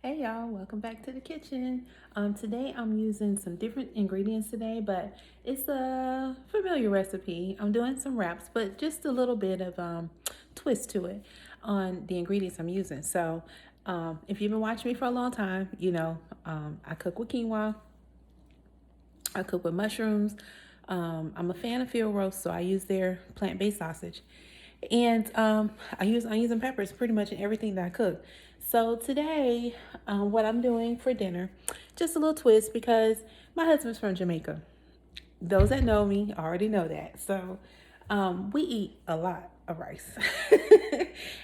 Hey y'all, welcome back to the kitchen. Today I'm using some different ingredients today, but it's a familiar recipe. I'm doing some wraps, but just a little bit of twist to it on the ingredients I'm using. So if you've been watching me for a long time, you know I cook with quinoa, I cook with mushrooms. I'm a fan of FieldRoast, so I use their plant-based sausage. And I use onions and peppers pretty much in everything that I cook. So today, what I'm doing for dinner, just a little twist because my husband's from Jamaica. Those that know me already know that. So we eat a lot of rice.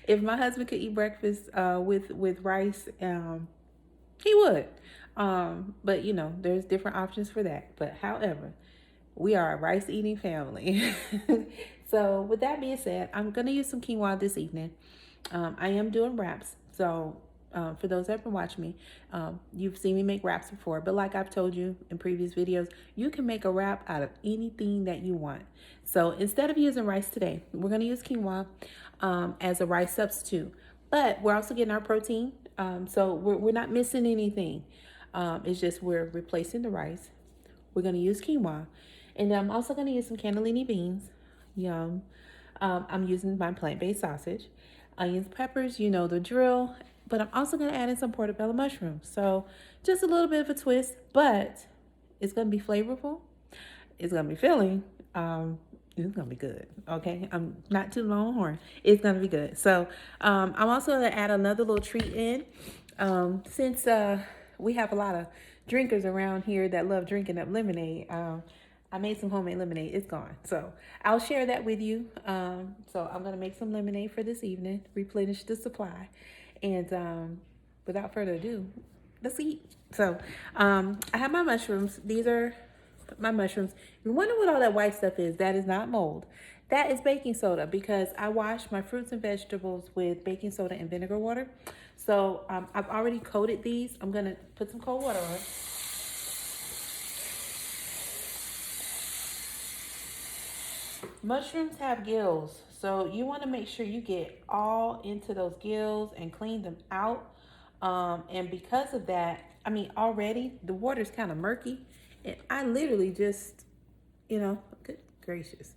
If my husband could eat breakfast with rice, he would. But you know, there's different options for that. But however, we are a rice eating family. So with that being said, I'm gonna use some quinoa this evening. I am doing wraps. So for those that have been watching me, you've seen me make wraps before, but like I've told you in previous videos, you can make a wrap out of anything that you want. So instead of using rice today, we're gonna use quinoa as a rice substitute, but we're also getting our protein. So we're not missing anything. It's just we're replacing the rice. We're gonna use quinoa. And I'm also going to use some cannellini beans. Yum. I'm using my plant-based sausage. Onions, peppers, you know the drill. But I'm also going to add in some portobello mushrooms. So just a little bit of a twist, but it's going to be flavorful. It's going to be filling. It's going to be good. Okay. I'm not too longhorn. It's going to be good. So I'm also going to add another little treat in. Since we have a lot of drinkers around here that love drinking up lemonade. I made some homemade lemonade. It's gone. So I'll share that with you. So I'm going to make some lemonade for this evening, replenish the supply. And without further ado, let's eat. So I have my mushrooms. These are my mushrooms. You wonder what all that white stuff is. That is not mold. That is baking soda because I wash my fruits and vegetables with baking soda and vinegar water. So I've already coated these. I'm going to put some cold water on. Mushrooms have gills, so you want to make sure you get all into those gills and clean them out. And because of that, I mean, already the water's kind of murky. And I literally just, good gracious.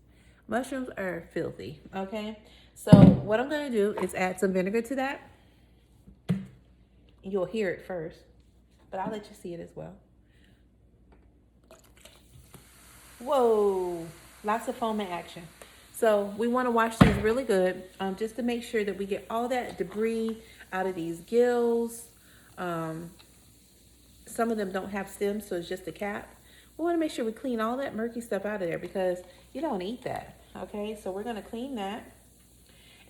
Mushrooms are filthy, okay? So what I'm going to do is add some vinegar to that. You'll hear it first, but I'll let you see it as well. Whoa, lots of foam in action. So we want to wash these really good just to make sure that we get all that debris out of these gills. Some of them don't have stems, so it's just a cap. We want to make sure we clean all that murky stuff out of there because you don't eat that, okay? So we're going to clean that.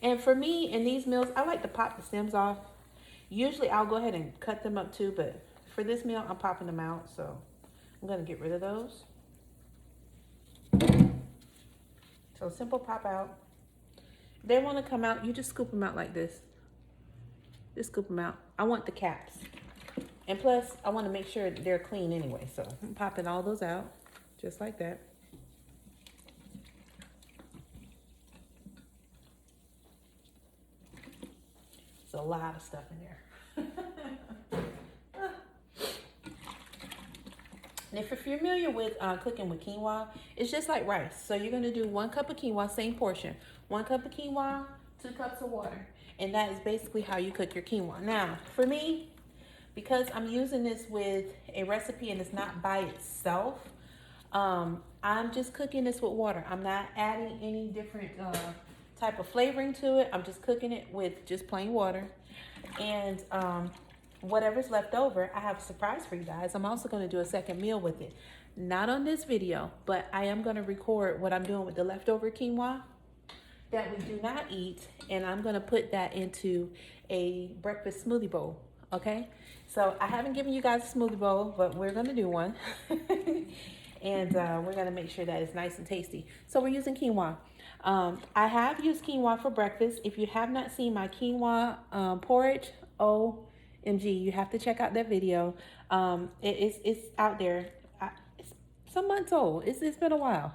And for me, in these meals, I like to pop the stems off. Usually I'll go ahead and cut them up too, but for this meal, I'm popping them out. So I'm going to get rid of those. So simple pop out. If they want to come out, you just scoop them out like this. Just scoop them out. I want the caps. And plus, I want to make sure they're clean anyway. So I'm popping all those out just like that. There's a lot of stuff in there. And if you're familiar with cooking with quinoa, it's just like rice. So you're going to do 1 cup of quinoa, same portion. 1 cup of quinoa, 2 cups of water. And that is basically how you cook your quinoa. Now, for me, because I'm using this with a recipe and it's not by itself, I'm just cooking this with water. I'm not adding any different type of flavoring to it. I'm just cooking it with just plain water. And whatever's left over, I have a surprise for you guys. I'm also going to do a second meal with it. Not on this video, but I am going to record what I'm doing with the leftover quinoa that we do not eat. And I'm going to put that into a breakfast smoothie bowl. Okay? So I haven't given you guys a smoothie bowl, but we're going to do one. And we're going to make sure that it's nice and tasty. So we're using quinoa. I have used quinoa for breakfast. If you have not seen my quinoa porridge, OMG, you have to check out that video. It's out there. It's some months old. It's been a while.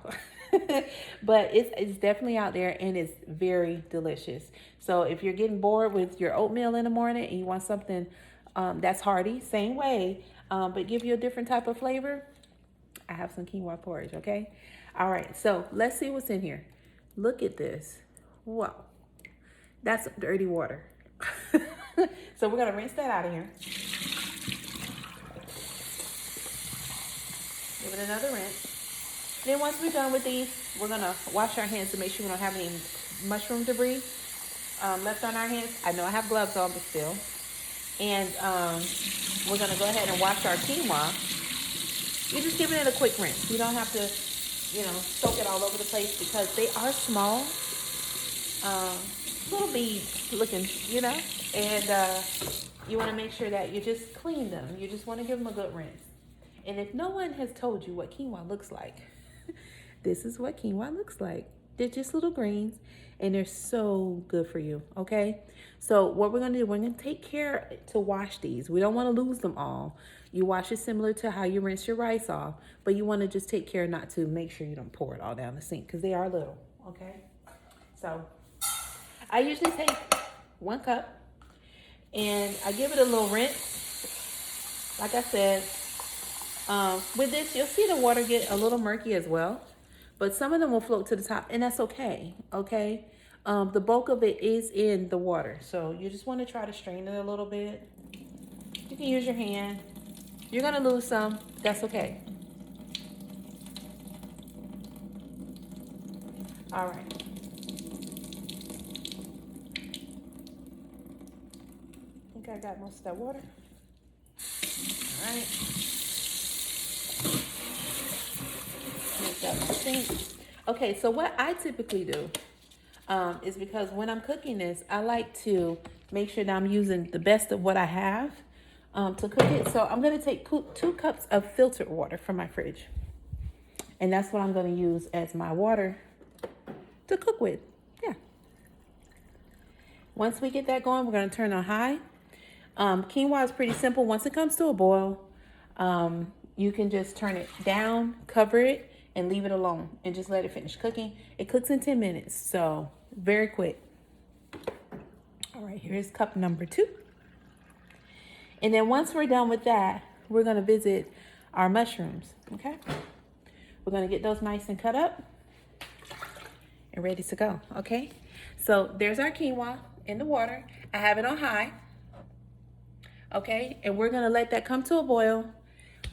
But it's definitely out there and it's very delicious. So if you're getting bored with your oatmeal in the morning and you want something That's hearty, same way, but give you a different type of flavor. I have some quinoa porridge, okay? All right, so let's see what's in here. Look at this. Whoa, that's dirty water. So we're gonna rinse that out of here. Give it another rinse. Then once we're done with these, we're gonna wash our hands to make sure we don't have any mushroom debris left on our hands. I know I have gloves on, but still. And we're gonna go ahead and wash our quinoa. You're just giving it a quick rinse. You don't have to, soak it all over the place because they are small, little beads looking, and you want to make sure that you just clean them. You just want to give them a good rinse. And if no one has told you what quinoa looks like, this is what quinoa looks like. They're just little greens, and they're so good for you, okay? So what we're going to do, we're going to take care to wash these. We don't want to lose them all. You wash it similar to how you rinse your rice off, but you want to just take care not to make sure you don't pour it all down the sink because they are little, okay? So I usually take 1 cup, and I give it a little rinse. Like I said, with this, you'll see the water get a little murky as well, but some of them will float to the top, and that's okay, okay? The bulk of it is in the water, so you just want to try to strain it a little bit. You can use your hand. You're going to lose some. That's okay. All right. I think I got most of that water. All right. Okay, so what I typically do is because when I'm cooking this, I like to make sure that I'm using the best of what I have to cook it. So I'm going to take 2 cups of filtered water from my fridge. And that's what I'm going to use as my water to cook with. Yeah. Once we get that going, we're going to turn on high. Quinoa is pretty simple. Once it comes to a boil, you can just turn it down, cover it, and leave it alone and just let it finish cooking. It cooks in 10 minutes, so very quick. All right, here's cup number 2. And then once we're done with that, we're gonna visit our mushrooms, okay? We're gonna get those nice and cut up and ready to go, okay? So there's our quinoa in the water. I have it on high, okay? And we're gonna let that come to a boil.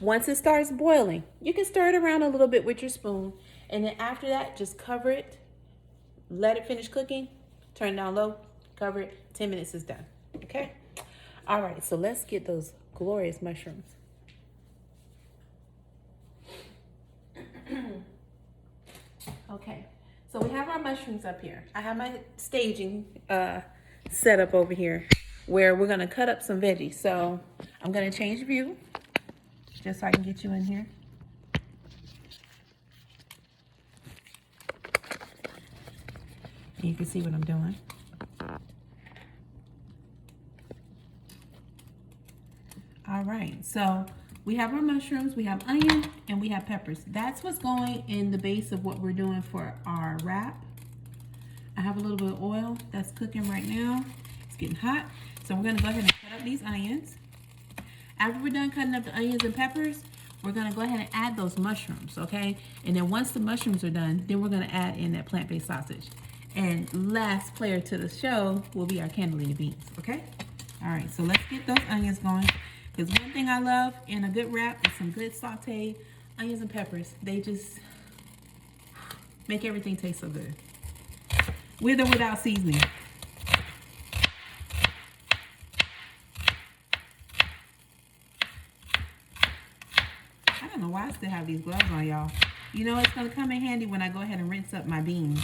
Once it starts boiling, you can stir it around a little bit with your spoon. And then after that, just cover it, let it finish cooking, turn it down low, cover it, 10 minutes is done, okay? All right, so let's get those glorious mushrooms. Okay, so we have our mushrooms up here. I have my staging set up over here where we're gonna cut up some veggies. So I'm gonna change view just so I can get you in here. And you can see what I'm doing. All right, so we have our mushrooms, we have onion, and we have peppers. That's what's going in the base of what we're doing for our wrap. I have a little bit of oil that's cooking right now. It's getting hot. So we're gonna go ahead and cut up these onions. After we're done cutting up the onions and peppers, we're gonna go ahead and add those mushrooms, okay? And then once the mushrooms are done, then we're gonna add in that plant-based sausage. And last player to the show will be our cannellini beans, okay? All right, so let's get those onions going. Because one thing I love in a good wrap is some good sauteed onions and peppers. They just make everything taste so good. With or without seasoning. I don't know why I still have these gloves on, y'all. You know, it's going to come in handy when I go ahead and rinse up my beans.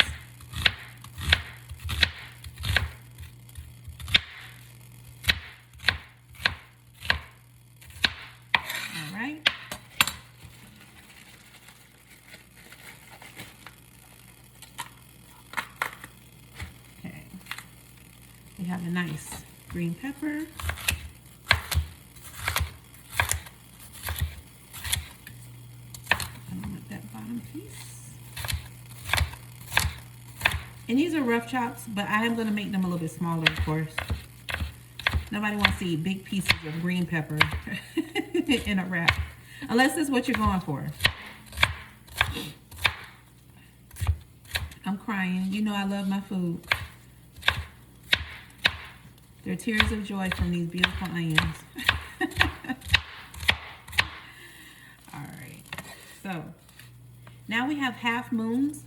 All right. Okay. We have a nice green pepper. And these are rough chops, but I am going to make them a little bit smaller, of course. Nobody wants to eat big pieces of green pepper in a wrap. Unless that's what you're going for. I'm crying. You know I love my food. There are tears of joy from these beautiful onions. Alright. So, now we have half moons.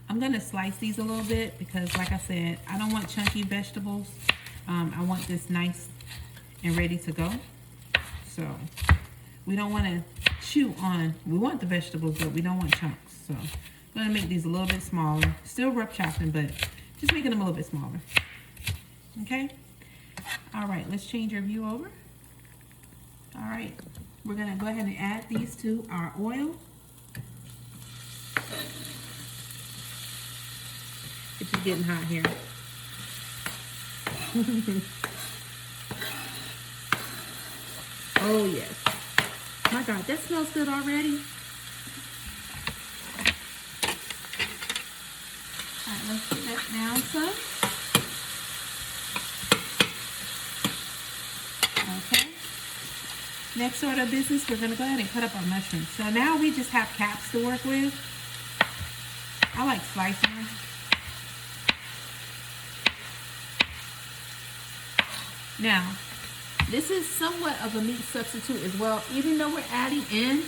I'm going to slice these a little bit because, like I said, I don't want chunky vegetables. I want this nice and ready to go. So, we don't want to chew on. We want the vegetables, but we don't want chunks. So, I'm going to make these a little bit smaller. Still rough chopping, but just making them a little bit smaller. Okay? Alright, let's change our view over. Alright, we're going to go ahead and add these to our oil. It's getting hot here. Oh yes. My God, that smells good already. Alright, let's get that down some. Okay. Next order of business, we're going to go ahead and cut up our mushrooms. So now we just have caps to work with. I like slicing them. Now, this is somewhat of a meat substitute as well. Even though we're adding in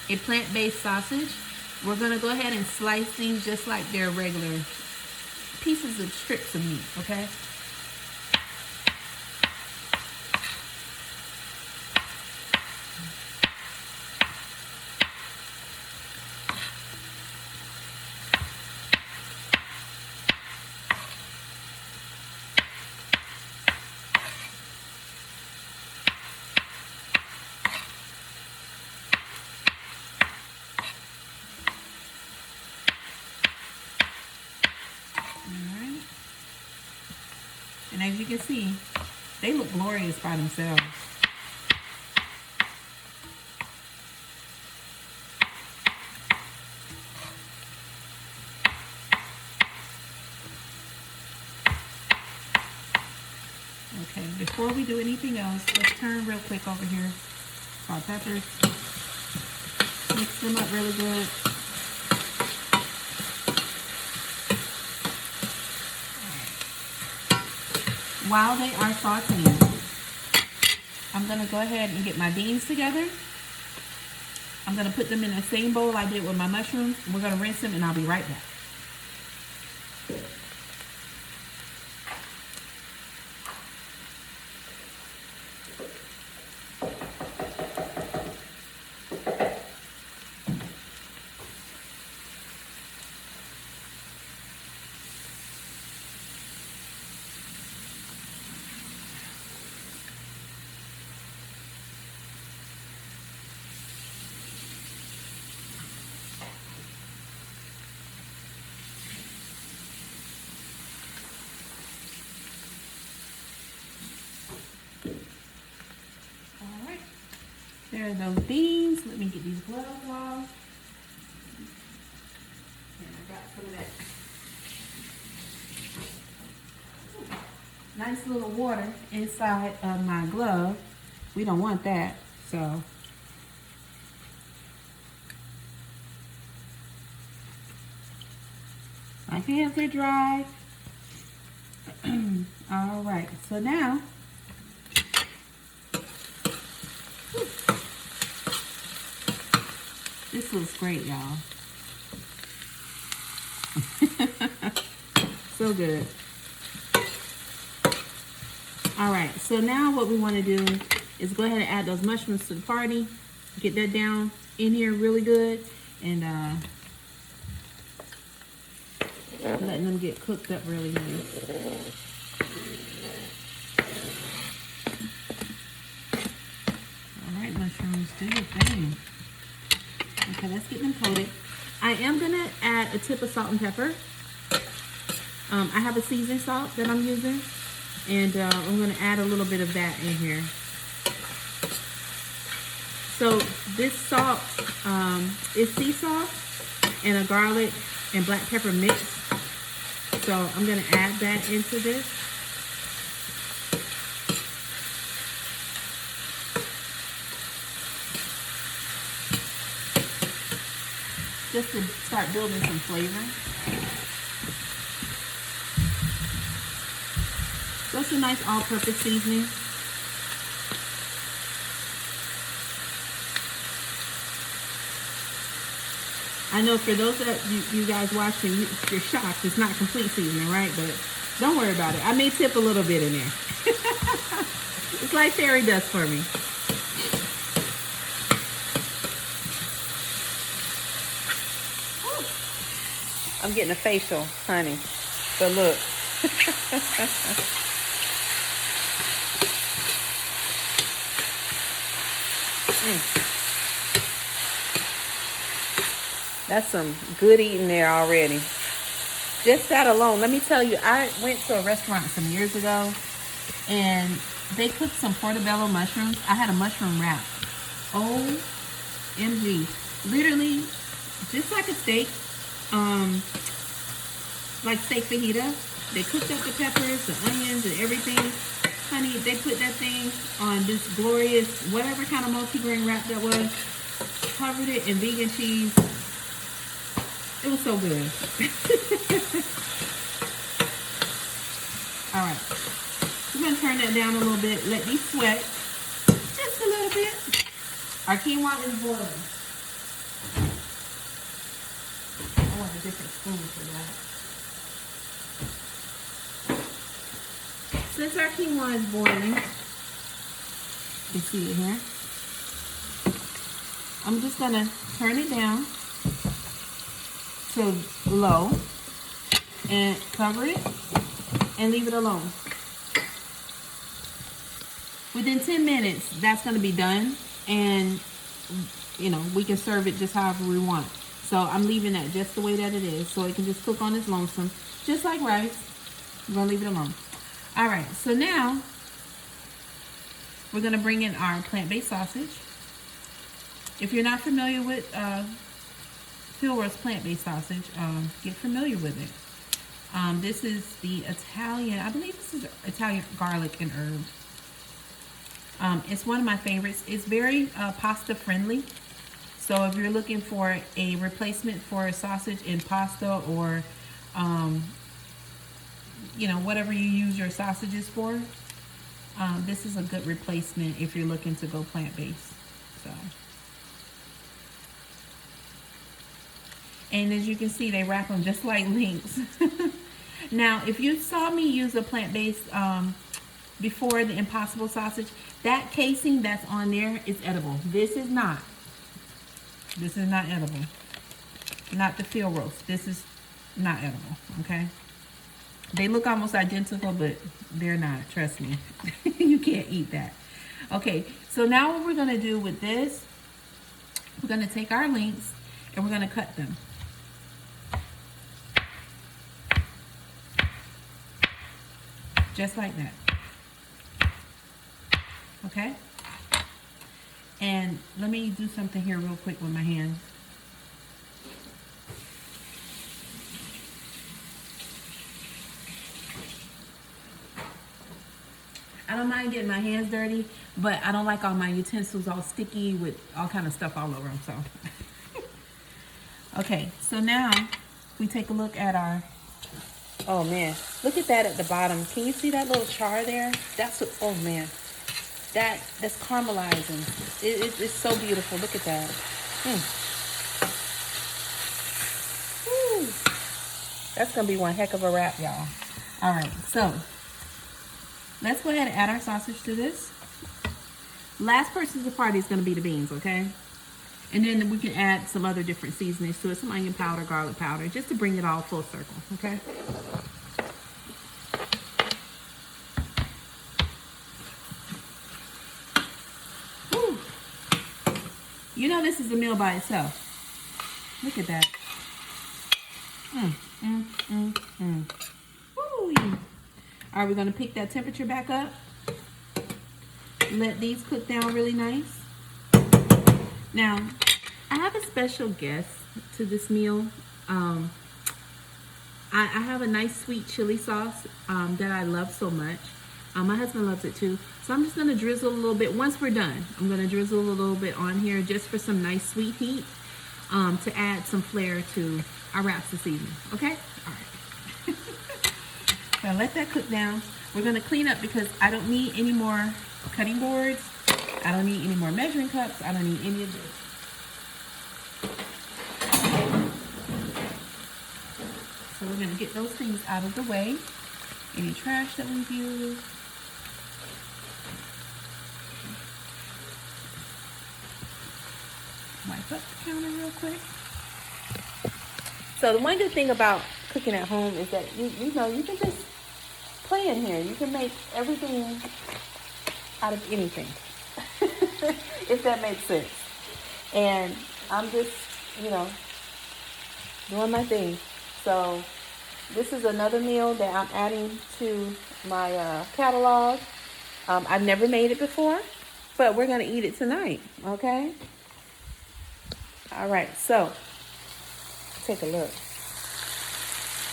a plant-based sausage, we're going to go ahead and slice these just like they're regular pieces of strips of meat, okay? And as you can see, they look glorious by themselves. Okay, before we do anything else, let's turn real quick over here. Salt, peppers. Mix them up really good. While they are sauteing, I'm going to go ahead and get my beans together. I'm going to put them in the same bowl I did with my mushrooms. We're going to rinse them and I'll be right back. There are those beans. Let me get these gloves off. And I got some of that nice little water inside of my glove. We don't want that, so. My hands are dry. All right, so now, this looks great, y'all. So good. All right, so now what we want to do is go ahead and add those mushrooms to the party. Get that down in here really good, and letting them get cooked up really nice. All right, mushrooms, do your thing. Okay, let's get them coated. I am going to add a tip of salt and pepper. I have a seasoned salt that I'm using, and I'm going to add a little bit of that in here. So this salt is sea salt and a garlic and black pepper mix. So I'm going to add that into this. just to start building some flavor. So it's a nice all-purpose seasoning. I know for those that you guys watching, you're shocked. It's not complete seasoning, right? But don't worry about it. I may tip a little bit in there. It's like fairy dust for me. I'm getting a facial, honey. So look. That's some good eating there already. Just that alone. Let me tell you, I went to a restaurant some years ago and they cooked some portobello mushrooms. I had a mushroom wrap. OMG. Literally, just like a steak. Like steak fajita. They cooked up the peppers, the onions, and everything. Honey, they put that thing on this glorious, whatever kind of multi-grain wrap that was. Covered it in vegan cheese. It was so good. All right. We're going to turn that down a little bit. Let these sweat just a little bit. Our quinoa is boiling. I want a different spoon for that. Since our quinoa is boiling, you can see it here. I'm just going to turn it down to low and cover it and leave it alone. Within 10 minutes, that's going to be done, and you know, we can serve it just however we want. So I'm leaving that just the way that it is, so it can just cook on its lonesome, just like rice. I'm going to leave it alone. All right, so now we're going to bring in our plant-based sausage. If you're not familiar with FieldRoast plant-based sausage, get familiar with it. This is the Italian, I believe this is Italian garlic and herb. It's one of my favorites. It's very pasta friendly. So if you're looking for a replacement for a sausage in pasta, or you know, whatever you use your sausages for, this is a good replacement if you're looking to go plant-based. So. And as you can see, they wrap them just like links. Now, if you saw me use a plant-based before, the Impossible sausage, that casing that's on there is edible. This is not. This is not edible. Not the FieldRoast. This is not edible, okay? They look almost identical, but they're not. Trust me. You can't eat that. Okay, so now what we're going to do with this, we're going to take our links and we're going to cut them. Just like that. Okay? And let me do something here real quick with my hands. I don't mind getting my hands dirty, but I don't like all my utensils all sticky with all kind of stuff all over them, so. Okay, so now we take a look at our, oh man, look at that at the bottom. Can you see that little char there? That's what, oh man, that's caramelizing. It's so beautiful. Look at that. Woo. That's gonna be one heck of a wrap, y'all. All right, so let's go ahead and add our sausage to this. Last person to the party is gonna be the beans, okay? And then we can add some other different seasonings to it, some onion powder, garlic powder, just to bring it all full circle, okay? Woo. You know this is a meal by itself. Look at that. Woo. All right, we're gonna pick that temperature back up. Let these cook down really nice. Now, I have a special guest to this meal. I have a nice sweet chili sauce that I love so much. My husband loves it too. So I'm just gonna drizzle a little bit. Once we're done, I'm gonna drizzle a little bit on here just for some nice sweet heat. to add some flair to our wraps this evening. Okay? All right. Now let that cook down. We're gonna clean up because I don't need any more cutting boards. I don't need any more measuring cups. I don't need any of this. So we're gonna get those things out of the way. Any trash that we've used. Wipe up the counter real quick. So the one good thing about cooking at home is that you know you can just play in here. You can make everything out of anything, if that makes sense. And I'm just, you know, doing my thing. So this is another meal that I'm adding to my catalog. I've never made it before, but we're gonna eat it tonight. Okay. All right. So take a look.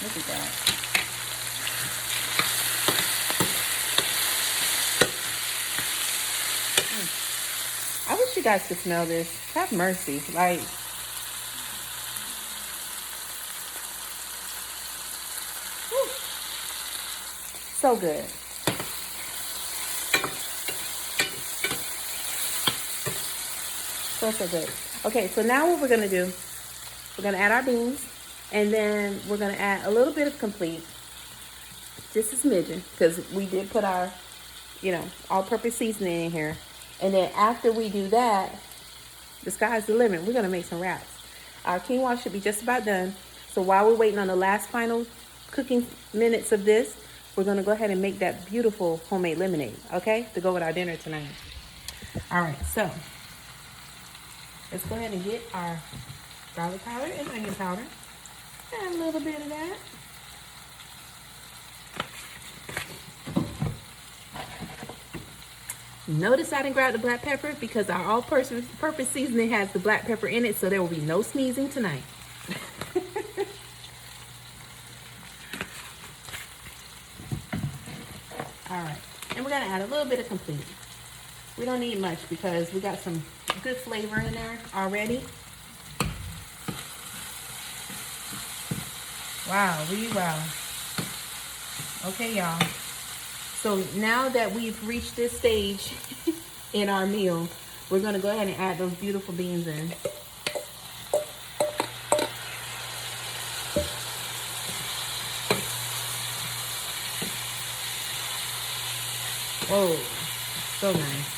Look at that. I wish you guys could smell this. Have mercy. Like, whew, so good. So good. Okay, so now what we're going to do, we're going to add our beans, and then we're going to add a little bit of complete, just a smidgen, because we did put our, you know, all-purpose seasoning in here. And then after we do that, the sky's the limit. We're going to make some wraps. Our quinoa should be just about done. So while we're waiting on the last final cooking minutes of this, we're going to go ahead and make that beautiful homemade lemonade, okay, to go with our dinner tonight. All right, so let's go ahead and get our garlic powder and onion powder. And a little bit of that. Notice I didn't grab the black pepper because our all-purpose seasoning has the black pepper in it, so there will be no sneezing tonight. All right, and we're gonna add a little bit of complete. We don't need much because we got some good flavor in there already. Wow, wow. Okay, y'all. So now that we've reached this stage in our meal, we're gonna go ahead and add those beautiful beans in. Whoa, so nice.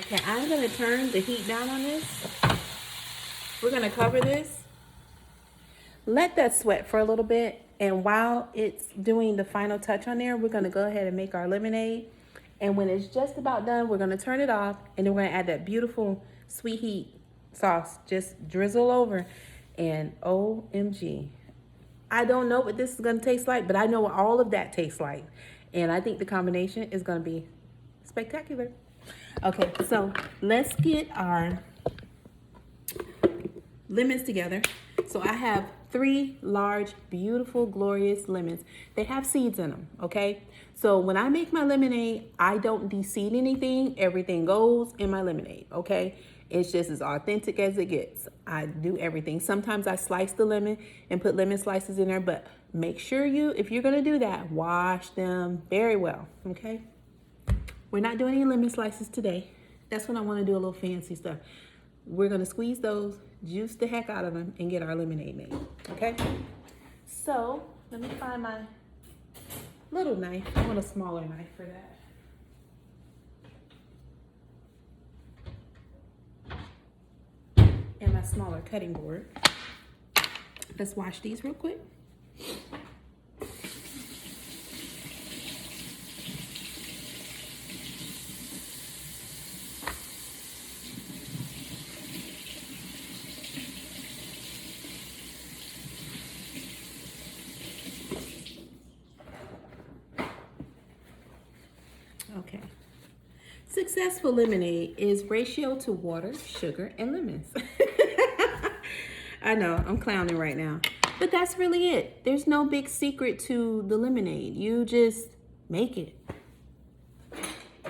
Okay, I'm going to turn the heat down on this. We're going to cover this. Let that sweat for a little bit. And while it's doing the final touch on there, we're going to go ahead and make our lemonade. And when it's just about done, we're going to turn it off. And then we're going to add that beautiful sweet heat sauce. Just drizzle over. And OMG. I don't know what this is going to taste like, but I know what all of that tastes like. And I think the combination is going to be spectacular. Okay, so let's get our lemons together. So I have 3 large, beautiful, glorious lemons. They have seeds in them, okay? So when I make my lemonade, I don't de-seed anything. Everything goes in my lemonade, okay? It's just as authentic as it gets. I do everything. Sometimes I slice the lemon and put lemon slices in there, but make sure if you're gonna do that, wash them very well, okay? We're not doing any lemon slices today. That's when I want to do a little fancy stuff. We're going to squeeze those, juice the heck out of them, and get our lemonade made. Okay? So, let me find my little knife. I want a smaller knife for that. And my smaller cutting board. Let's wash these real quick. Okay. Successful lemonade is ratio to water, sugar, and lemons. I know, I'm clowning right now. But that's really it. There's no big secret to the lemonade. You just make it.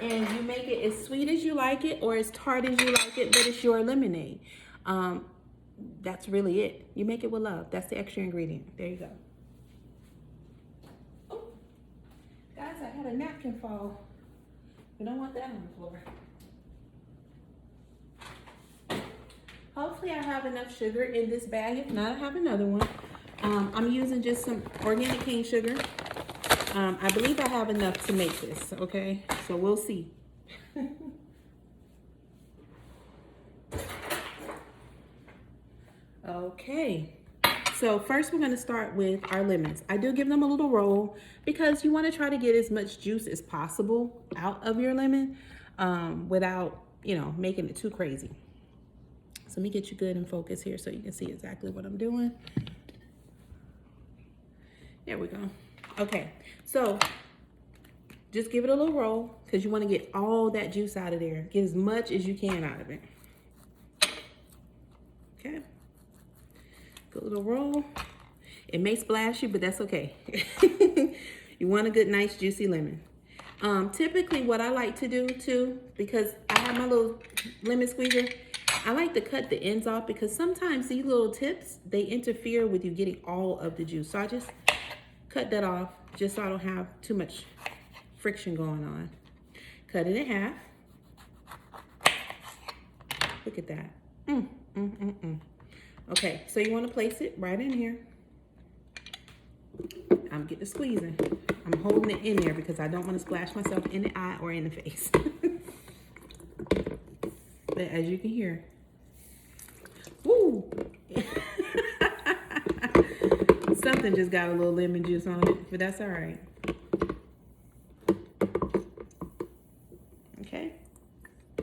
And you make it as sweet as you like it or as tart as you like it, but it's your lemonade. That's really it. You make it with love. That's the extra ingredient. There you go. Oh, guys, I had a napkin fall. We don't want that on the floor. Hopefully I have enough sugar in this bag. If not, I have another one. I'm using just some organic cane sugar. I believe I have enough to make this, okay? So we'll see. Okay, so first we're gonna start with our lemons. I do give them a little roll because you wanna try to get as much juice as possible out of your lemon without, making it too crazy. So let me get you good and focus here so you can see exactly what I'm doing. There we go. Okay, so just give it a little roll because you want to get all that juice out of there. Get as much as you can out of it. Okay. Good little roll. It may splash you, but that's okay. You want a good, nice, juicy lemon. Typically what I like to do too, because I have my little lemon squeezer, I like to cut the ends off because sometimes these little tips, they interfere with you getting all of the juice. So I just cut that off just so I don't have too much friction going on. Cut it in half. Look at that. Okay, so you want to place it right in here. I'm getting squeezing. I'm holding it in there because I don't want to splash myself in the eye or in the face. But as you can hear, woo! Something just got a little lemon juice on it, but that's all right. Okay,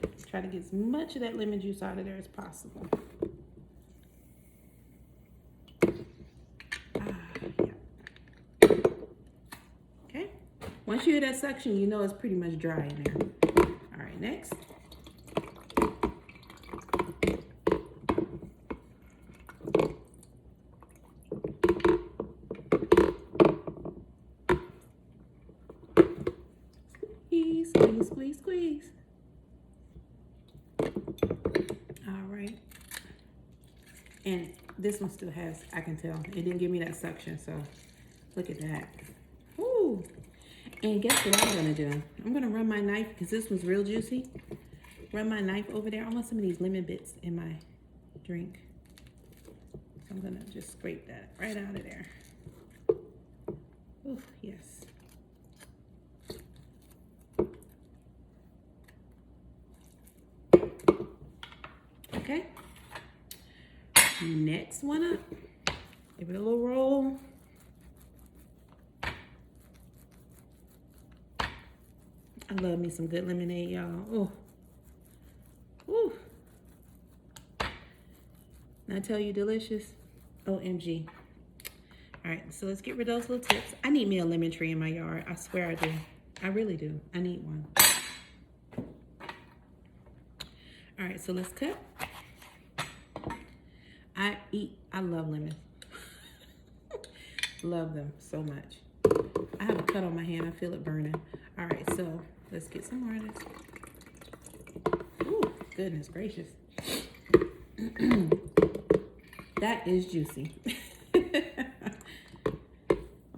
let's try to get as much of that lemon juice out of there as possible. Yeah. Okay, once you hear that suction, you know it's pretty much dry in there. All right, next. Squeeze, squeeze, squeeze. All right. And this one still has, I can tell, it didn't give me that suction, so look at that. Woo! And guess what I'm gonna do? I'm gonna run my knife, because this one's real juicy. Run my knife over there. I want some of these lemon bits in my drink. So I'm gonna just scrape that right out of there. Ooh, yes. Okay, next one up, give it a little roll. I love me some good lemonade, y'all. Oh, ooh. When I tell you delicious, OMG. All right, so let's get rid of those little tips. I need me a lemon tree in my yard. I swear I do. I really do. I need one. All right, so let's cut. I love lemons. Love them so much. I have a cut on my hand. I feel it burning. All right, so let's get some more of this. Ooh, goodness gracious. That is juicy. I'm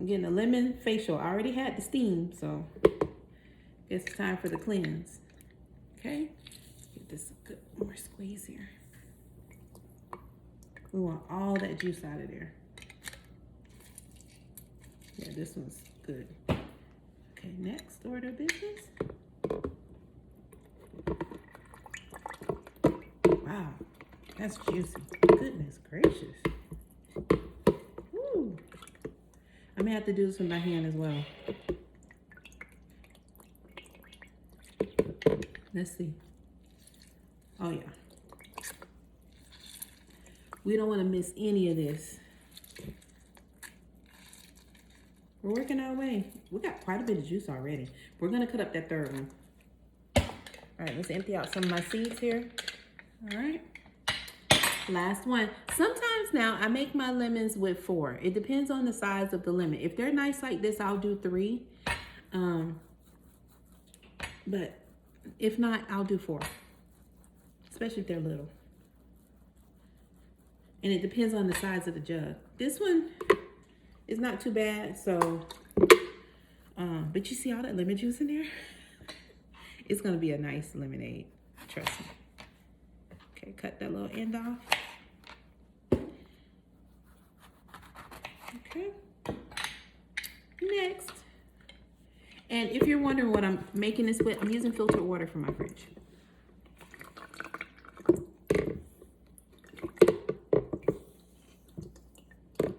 getting a lemon facial. I already had the steam, so it's time for the cleanse. Okay, let's get this a good more squeeze here. We want all that juice out of there. Yeah, this one's good. Okay, next order of business. Wow, that's juicy. Goodness gracious. Woo. I may have to do this with my hand as well. Let's see. Oh yeah. We don't want to miss any of this. We're working our way. We got quite a bit of juice already. We're gonna cut up that third one. All right, let's empty out some of my seeds here. All right. Last one. Sometimes now I make my lemons with 4. It depends on the size of the lemon. If they're nice like this, I'll do 3. But if not, I'll do 4. Especially if they're little. And it depends on the size of the jug. This one is not too bad, so but you see all that lemon juice in there? It's gonna be a nice lemonade, trust me. Okay, cut that little end off. Okay, next. And if you're wondering what I'm making this with, I'm using filtered water from my fridge.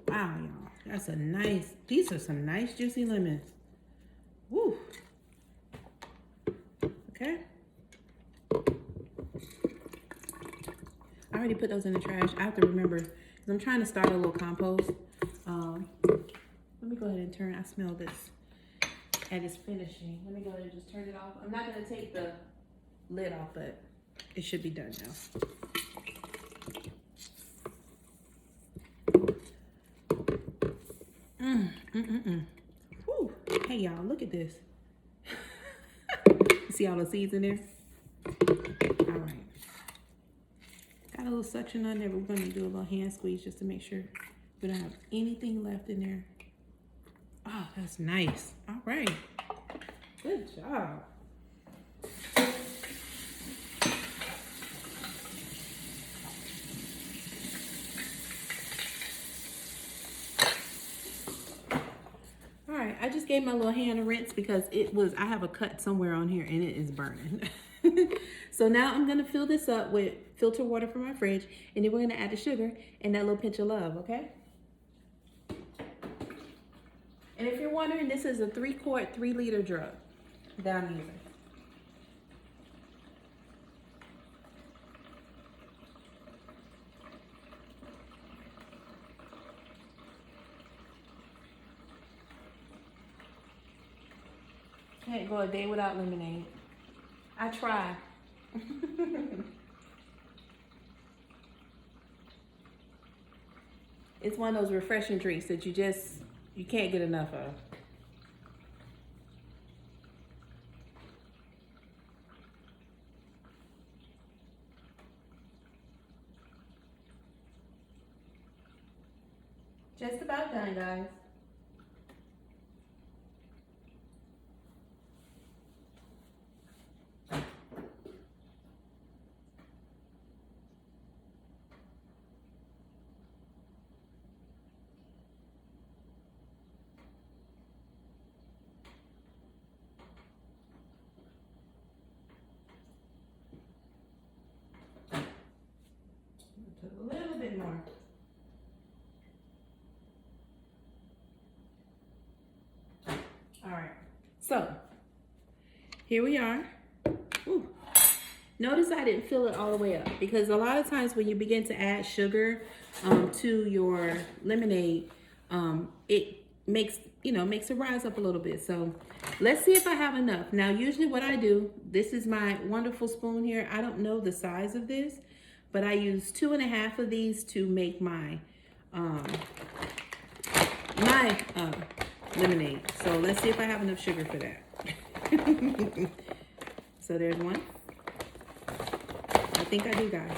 Wow, y'all, that's a nice, these are some nice juicy lemons. Woo. Okay. I already put those in the trash. I have to remember, because I'm trying to start a little compost. Let me go ahead and turn, I smell this and it's finishing. Let me go ahead and just turn it off. I'm not going to take the lid off, but it should be done now. Whew. Hey y'all, look at this. You see all the seeds in there? All right. Got a little suction on there, but we're going to do a little hand squeeze just to make sure we don't have anything left in there. Oh, that's nice. All right. Good job. All right, I just gave my little hand a rinse because I have a cut somewhere on here and it is burning. So now I'm gonna fill this up with filtered water from my fridge, and then we're gonna add the sugar and that little pinch of love, okay? And if you're wondering, this is a 3-quart, 3-liter jug that I'm using. Can't go a day without lemonade. I try. It's one of those refreshing drinks that you can't get enough of. Just about done, guys. A little bit more. All right, so here we are. Ooh. Notice I didn't fill it all the way up because a lot of times when you begin to add sugar to your lemonade, it makes it rise up a little bit. So let's see if I have enough. Now, usually what I do, this is my wonderful spoon here. I don't know the size of this, but I use 2.5 of these to make my lemonade. So let's see if I have enough sugar for that. So there's one. I think I do, guys.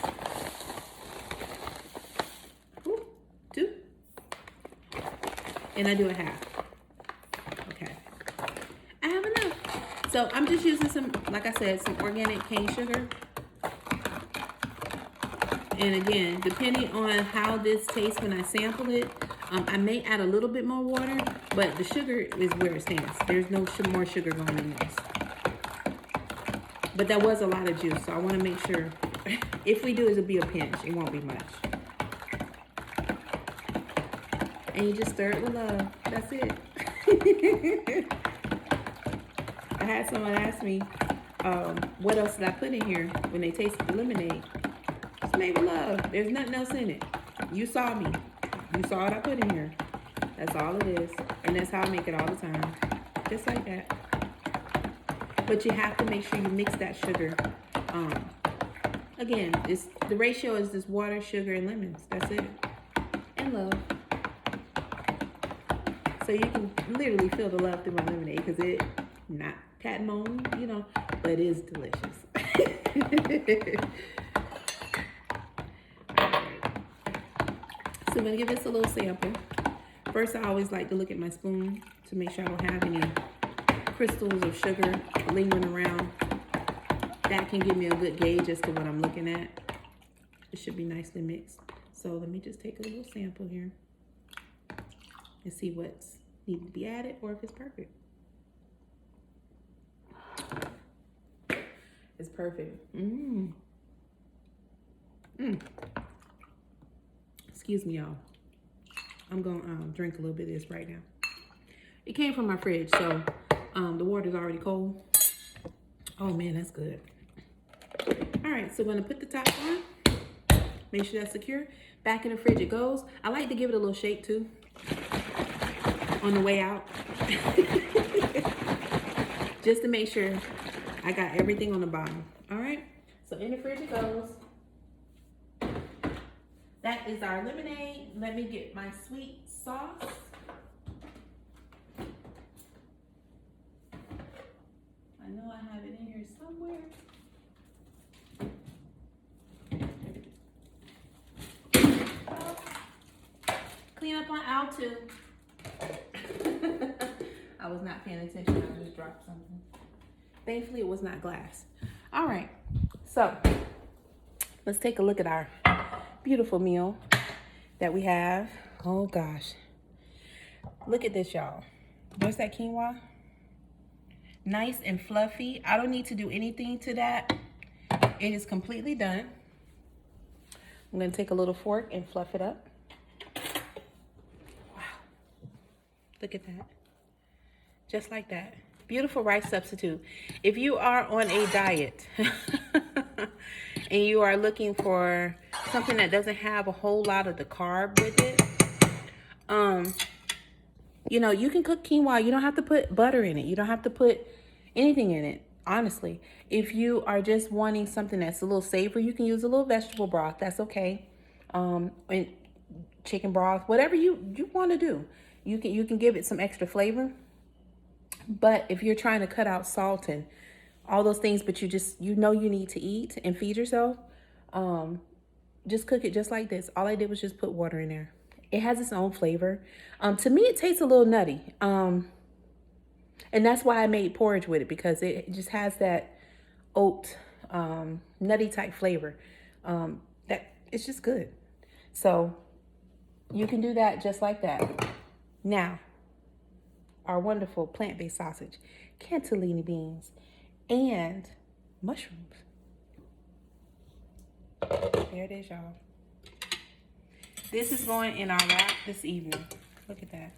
Ooh, 2. And I do a half. Okay. I have enough. So I'm just using some, like I said, some organic cane sugar. And again, depending on how this tastes when I sample it, I may add a little bit more water, but the sugar is where it stands. There's no more sugar going in this. But that was a lot of juice, so I want to make sure. If we do, it'll be a pinch. It won't be much. And you just stir it with love. That's it. I had someone ask me, what else did I put in here when they tasted the lemonade? Just made with love. There's nothing else in it. You saw me. You saw what I put in here. That's all it is. And that's how I make it all the time. Just like that. But you have to make sure you mix that sugar. Again, The ratio is just water, sugar, and lemons. That's it. And love. So you can literally feel the love through my lemonade because it not patting on, you know, but it is delicious. So I'm gonna give this a little sample. First, I always like to look at my spoon to make sure I don't have any crystals of sugar lingering around. That can give me a good gauge as to what I'm looking at. It should be nicely mixed. So let me just take a little sample here and see what's needs to be added or if it's perfect. It's perfect. Excuse me, y'all. I'm gonna drink a little bit of this right now. It came from my fridge, so the water's already cold. Oh man, that's good. All right, so I'm gonna put the top on. Make sure that's secure. Back in the fridge it goes. I like to give it a little shake too on the way out. Just to make sure I got everything on the bottom. All right, so in the fridge it goes. That is our lemonade. Let me get my sweet sauce. I know I have it in here somewhere. Clean up on aisle 2. I was not paying attention. I just dropped something. Thankfully, it was not glass. All right, so let's take a look at our beautiful meal that we have. Oh gosh, look at this, y'all. What's that quinoa? Nice and fluffy. I don't need to do anything to that. It is completely done. I'm gonna take a little fork and fluff it up. Wow, look at that. Just like that. Beautiful rice substitute. If you are on a diet and you are looking for something that doesn't have a whole lot of the carb with it, you know, you can cook quinoa. You don't have to put butter in it. You don't have to put anything in it, honestly. If you are just wanting something that's a little savory, you can use a little vegetable broth. That's okay. And chicken broth, whatever you want to do. You can give it some extra flavor. But if you're trying to cut out salt and all those things, but you know you need to eat and feed yourself, just cook it just like this. All I did was just put water in there. It has its own flavor. To me, it tastes a little nutty. And that's why I made porridge with it, because it just has that oat, nutty type flavor. That it's just good. So you can do that just like that. Now, our wonderful plant-based sausage, cannellini beans, and mushrooms. There it is, y'all. This is going in our wrap this evening. Look at that.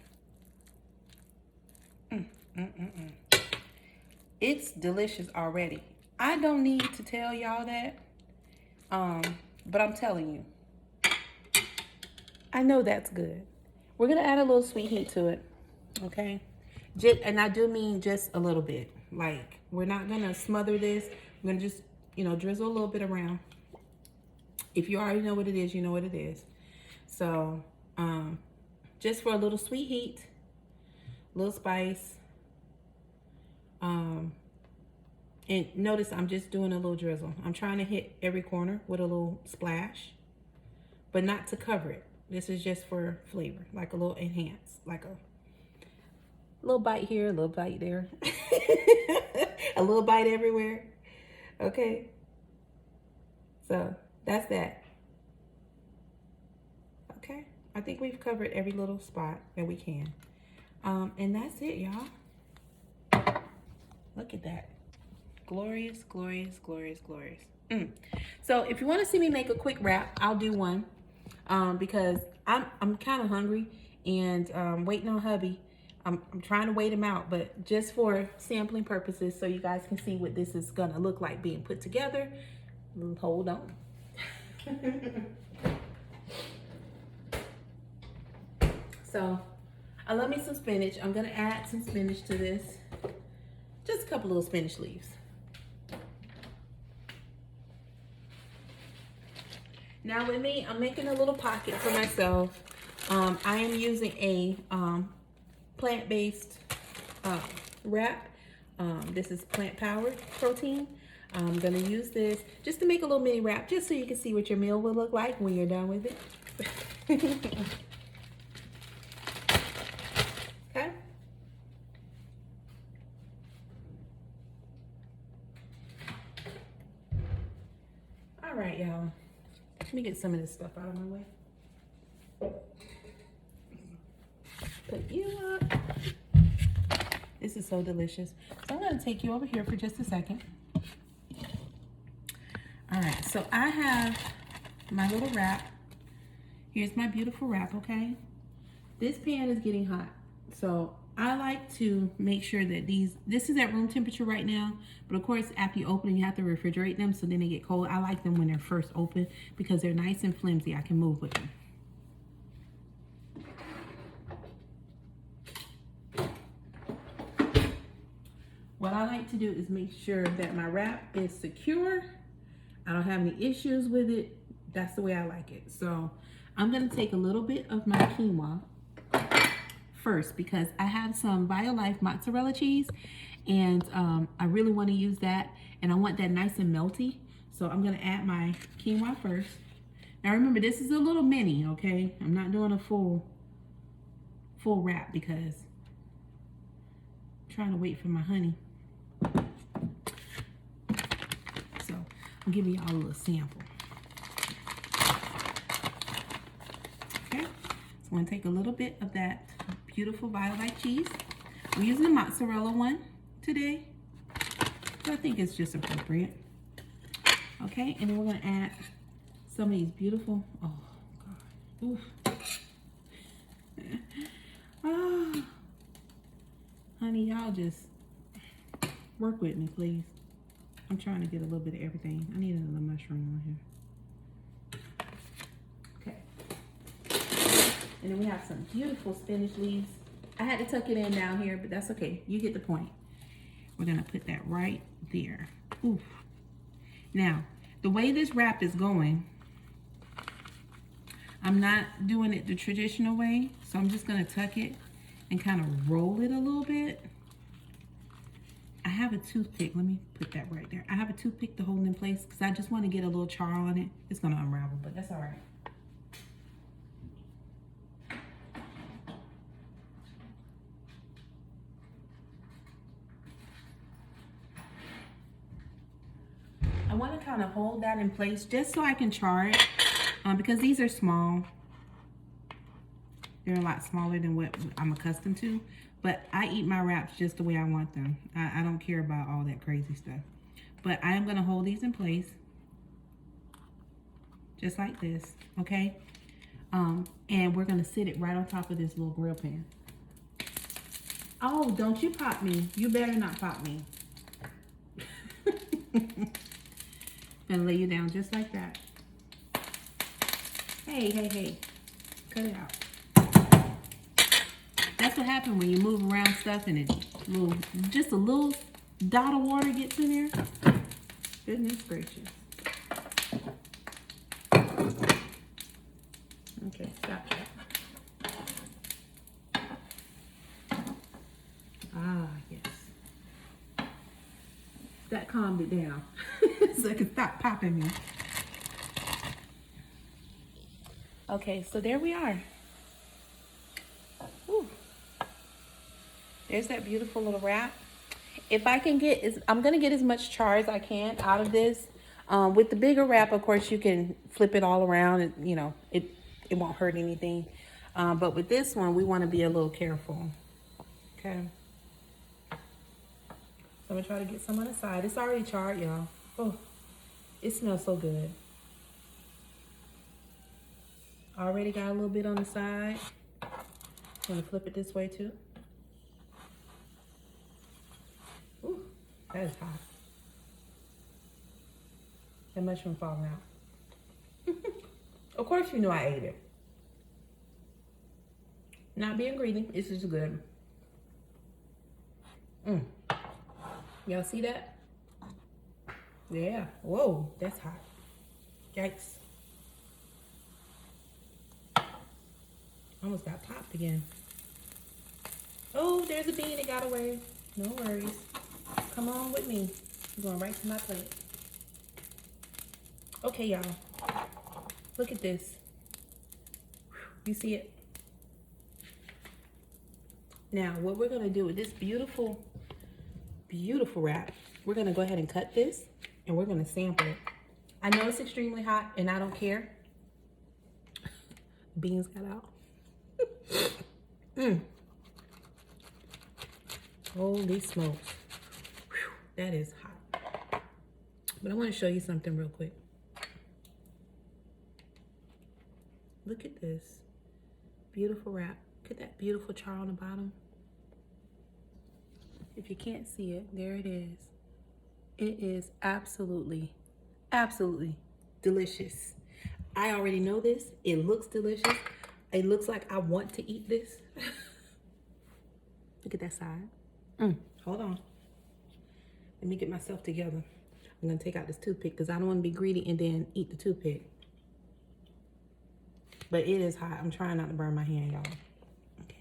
It's delicious already. I don't need to tell y'all that, but I'm telling you. I know that's good. We're gonna add a little sweet heat to it, okay? And I do mean just a little bit. Like, we're not gonna smother this. We're gonna just, you know, drizzle a little bit around. If you already know what it is, you know what it is. So, just for a little sweet heat, a little spice. And notice I'm just doing a little drizzle. I'm trying to hit every corner with a little splash, but not to cover it. This is just for flavor, like a little enhance, like a little bite here, a little bite there, a little bite everywhere. Okay. So that's that. Okay. I think we've covered every little spot that we can. And that's it, y'all. Look at that. Glorious, glorious, glorious, glorious. So if you want to see me make a quick wrap, I'll do one. Because I'm kind of hungry and waiting on hubby. I'm trying to wait him out, but just for sampling purposes, so you guys can see what this is gonna look like being put together. Hold on. So I love me some spinach. I'm gonna add some spinach to this. Just a couple little spinach leaves. Now with me, I'm making a little pocket for myself. I am using a plant-based wrap. This is plant-powered protein. I'm gonna use this just to make a little mini wrap, just so you can see what your meal will look like when you're done with it. Okay. All right, y'all. Let me get some of this stuff out of my way. Put you up. This is so delicious. So I'm gonna take you over here for just a second. All right, so I have my little wrap. Here's my beautiful wrap, okay? This pan is getting hot. So I like to make sure that this is at room temperature right now, but of course after you open them, you have to refrigerate them so then they get cold. I like them when they're first open because they're nice and flimsy. I can move with them. What I like to do is make sure that my wrap is secure. I don't have any issues with it. That's the way I like it. So I'm gonna take a little bit of my quinoa first because I have some BioLife mozzarella cheese and I really want to use that and I want that nice and melty. So I'm gonna add my quinoa first. Now remember, this is a little mini, okay? I'm not doing a full wrap because I'm trying to wait for my honey. So I'm giving y'all a little sample. Okay, so I'm gonna take a little bit of that beautiful BioLife cheese. We're using the mozzarella one today, so I think it's just appropriate. Okay, and then we're gonna add some of these beautiful, oh God, oof. Oh, honey, y'all just work with me, please. I'm trying to get a little bit of everything. I need another mushroom on here. Okay. And then we have some beautiful spinach leaves. I had to tuck it in down here, but that's okay. You get the point. We're gonna put that right there. Oof. Now, the way this wrap is going, I'm not doing it the traditional way, so I'm just gonna tuck it and kind of roll it a little bit. I have a toothpick. Let me put that right there. I have a toothpick to hold it in place because I just want to get a little char on it. It's gonna unravel, but that's all right. I want to kind of hold that in place just so I can char it because these are small. They're a lot smaller than what I'm accustomed to, but I eat my wraps just the way I want them. I don't care about all that crazy stuff. But I am gonna hold these in place just like this, okay? And we're gonna sit it right on top of this little grill pan. Oh, don't you pop me. You better not pop me. Gonna lay you down just like that. Hey, hey, hey, cut it out. That's what happens when you move around stuff and just a little dot of water gets in there. Goodness gracious. Okay, stop that. Ah, yes. That calmed it down. So I can stop popping me. Okay, so there we are. Whew. There's that beautiful little wrap. If I can I'm gonna get as much char as I can out of this. With the bigger wrap, of course, you can flip it all around and, you know, it won't hurt anything. But with this one, we wanna be a little careful, okay? So I'm gonna try to get some on the side. It's already charred, y'all. Oh, it smells so good. Already got a little bit on the side. I'm gonna flip it this way too. Ooh, that is hot. That mushroom falling out. Of course you know I ate it. Not being greedy, it's just good. Y'all see that? Yeah, whoa, that's hot. Yikes. Almost got popped again. Oh, there's a bean that got away. No worries. Come on with me. I'm going right to my plate. Okay, y'all. Look at this. You see it? Now, what we're going to do with this beautiful, beautiful wrap, we're going to go ahead and cut this, and we're going to sample it. I know it's extremely hot, and I don't care. Beans got out. Holy smokes. Whew, that is hot. But I want to show you something real quick. Look at this. Beautiful wrap. Look at that beautiful char on the bottom. If you can't see it, there it is. It is absolutely, absolutely delicious. I already know this. It looks delicious. It looks like I want to eat this. Look at that side. Hold on. Let me get myself together. I'm going to take out this toothpick because I don't want to be greedy and then eat the toothpick. But it is hot. I'm trying not to burn my hand, y'all. Okay.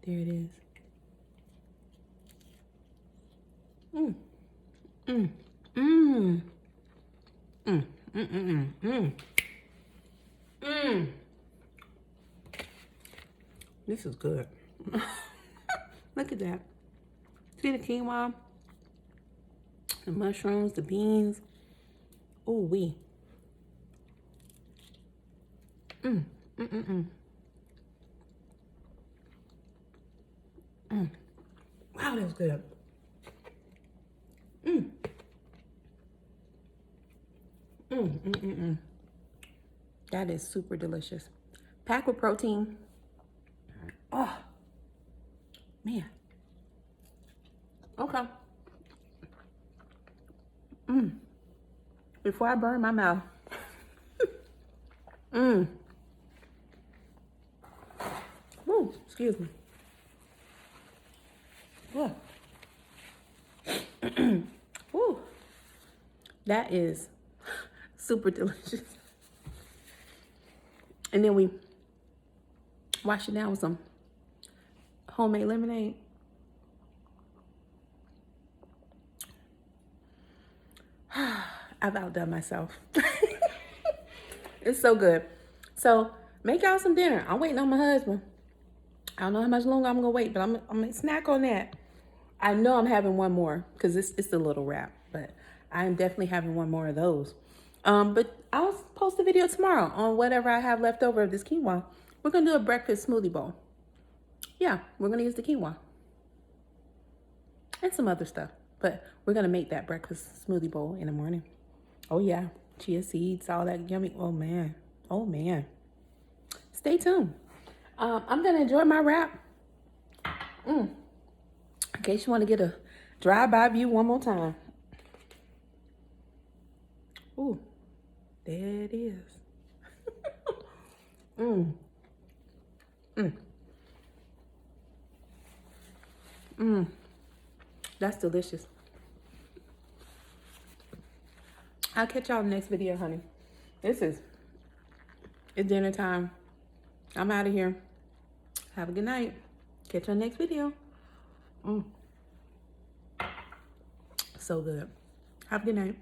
There it is. This is good. Look at that. See the quinoa, the mushrooms, the beans. Ooh wee. Wow, that's good. That is super delicious. Packed with protein. Oh, man. Okay. Before I burn my mouth. Ooh, excuse me. Yeah. Ooh. That is super delicious. And then we wash it down with some homemade lemonade. I've outdone myself. It's so good. So make y'all some dinner. I'm waiting on my husband. I don't know how much longer I'm gonna wait, but I'm gonna snack on that. I know I'm having one more because it's a little wrap, but I'm definitely having one more of those. But I'll post a video tomorrow on whatever I have left over of this quinoa. We're gonna do a breakfast smoothie bowl. Yeah, we're gonna use the quinoa and some other stuff, but we're gonna make that breakfast smoothie bowl in the morning. Oh yeah, chia seeds, all that yummy. Oh man, oh man. Stay tuned. I'm gonna enjoy my wrap. In case you want to get a drive-by view one more time. Ooh, there it is. That's delicious. I'll catch y'all in the next video, honey. It's dinner time. I'm out of here. Have a good night. Catch you on the next video. So good. Have a good night.